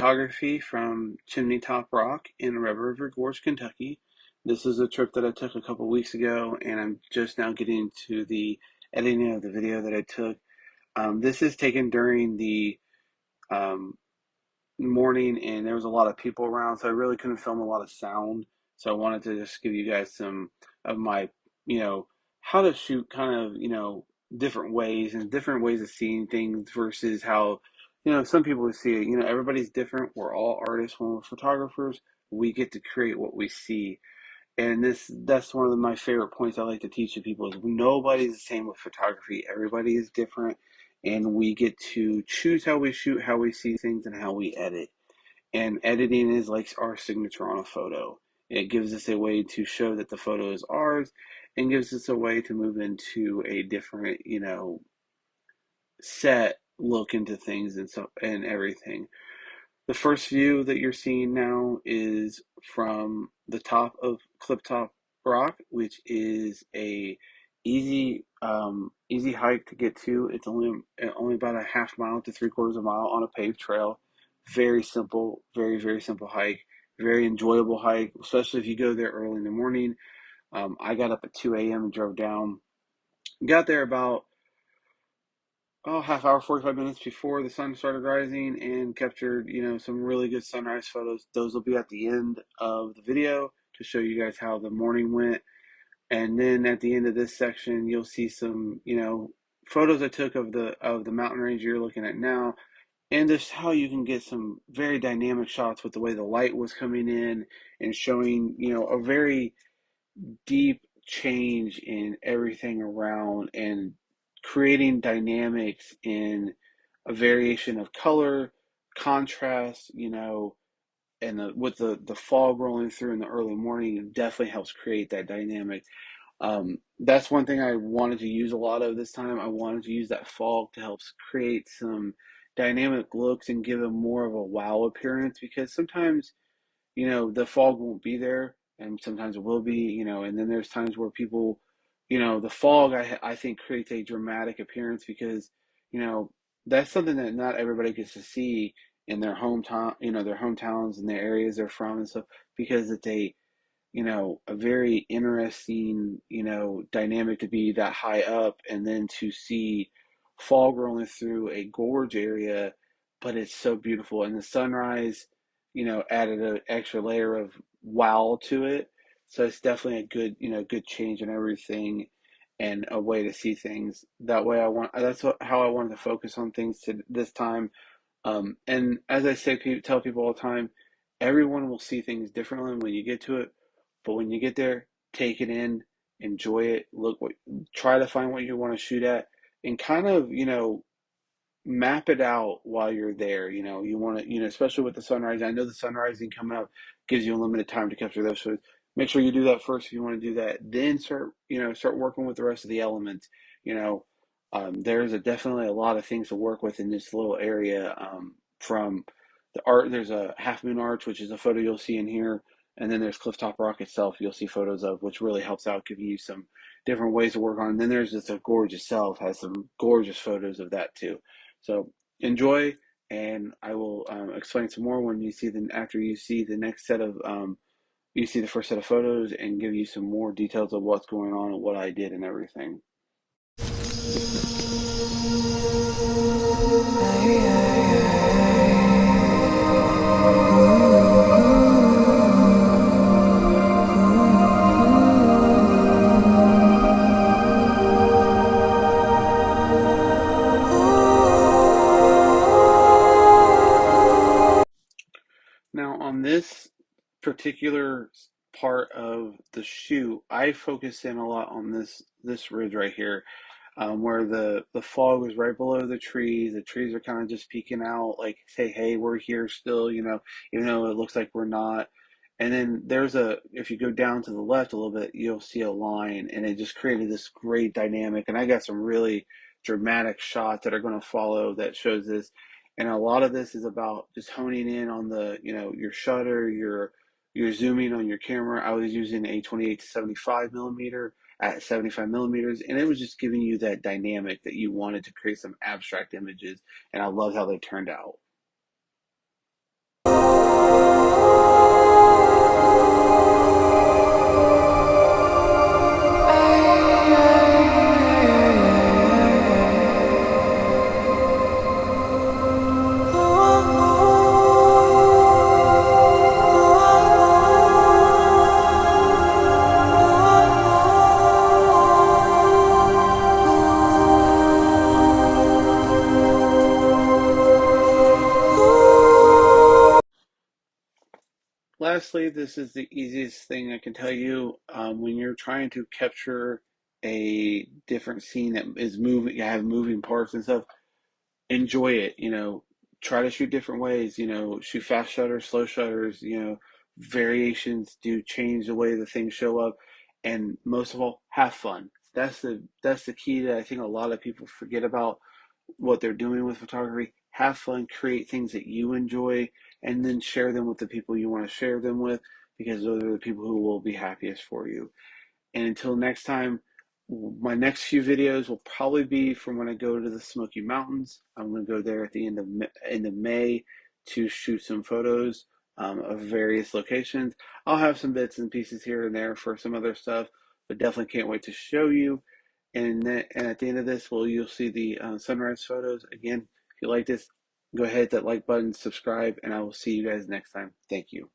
Photography from Chimney Top Rock in Red River Gorge, Kentucky. This is a trip that I took a couple weeks ago, and I'm just now getting to the editing of the video that I took. This is taken during the um, morning, and there was a lot of people around, so I really couldn't film a lot of sound. So I wanted to just give you guys some of my, you know, how to shoot kind of, different ways and different ways of seeing things versus how, some people would see it. Everybody's different. We're all artists. When we're photographers, we get to create what we see. And that's one of my favorite points I like to teach to people is nobody's the same with photography. Everybody is different, and we get to choose how we shoot, how we see things, and how we edit. And editing is like our signature on a photo. It gives us a way to show that the photo is ours and gives us a way to move into a different, set look into things and everything. The first view that you're seeing now is from the top of Clip Top Rock, which is a easy hike to get to. It's only about a half mile to three-quarters of a mile on a paved trail. Very simple, very simple hike. Very enjoyable hike, especially if you go there early in the morning. I got up at 2 a.m. and drove down. Got there about half hour, 45 minutes before the sun started rising and captured, some really good sunrise photos. Those will be at the end of the video to show you guys how the morning went. And then at the end of this section, you'll see some, photos I took of the mountain range you're looking at now, and just how you can get some very dynamic shots with the way the light was coming in and showing, a very deep change in everything around and creating dynamics in a variation of color, contrast, and with the fog rolling through in the early morning, it definitely helps create that dynamic. That's one thing I wanted to use a lot of this time. I wanted to use that fog to help create some dynamic looks and give them more of a wow appearance because sometimes the fog won't be there, and sometimes it will be, and then there's times where people, the fog, I think creates a dramatic appearance because, you know, that's something that not everybody gets to see in their hometown, their hometowns and their areas they're from and stuff, because it's a very interesting, dynamic to be that high up and then to see fog rolling through a gorge area, but it's so beautiful. And the sunrise, added an extra layer of wow to it. So it's definitely a good, good change in everything and a way to see things. That way how I wanted to focus on things to this time. And as I say, tell people all the time, everyone will see things differently when you get to it. But when you get there, take it in, enjoy it, try to find what you want to shoot at, and kind of, map it out while you're there. You want to, especially with the sunrise. I know the sun rising coming up gives you a limited time to capture those. So make sure you do that first if you want to do that. Then start working with the rest of the elements. You know, there's definitely a lot of things to work with in this little area. From the art, there's a half moon arch, which is a photo you'll see in here. And then there's Clifftop Rock itself, you'll see photos of, which really helps out, giving you some different ways to work on. And then there's just a gorge itself, has some gorgeous photos of that too. So enjoy, and I will explain some more when after you see the next set of you see the first set of photos and give you some more details of what's going on and what I did and everything. Now on this particular part of the shoot, I focus in a lot on this ridge right here, where the fog is right below the trees. The trees are kind of just peeking out, like say, "Hey, we're here still," even though it looks like we're not. And then if you go down to the left a little bit, you'll see a line, and it just created this great dynamic. And I got some really dramatic shots that are going to follow that shows this. And a lot of this is about just honing in on your shutter, your zooming on your camera. I was using a 28 to 75 millimeter at 75 millimeters, and it was just giving you that dynamic that you wanted to create some abstract images, and I love how they turned out. Lastly, this is the easiest thing I can tell you. When you're trying to capture a different scene that is moving, you have moving parts and stuff, enjoy it. Try to shoot different ways. Shoot fast shutters, slow shutters. Variations do change the way the things show up, and most of all, have fun. That's the key that I think a lot of people forget about what they're doing with photography. Have fun, create things that you enjoy, and then share them with the people you want to share them with, because those are the people who will be happiest for you. And until next time, my next few videos will probably be from when I go to the Smoky Mountains. I'm going to go there at the end of May to shoot some photos of various locations. I'll have some bits and pieces here and there for some other stuff, but definitely can't wait to show you. And at the end of this, you'll see the sunrise photos. Again, if you like this, go ahead, hit that like button, subscribe, and I will see you guys next time. Thank you.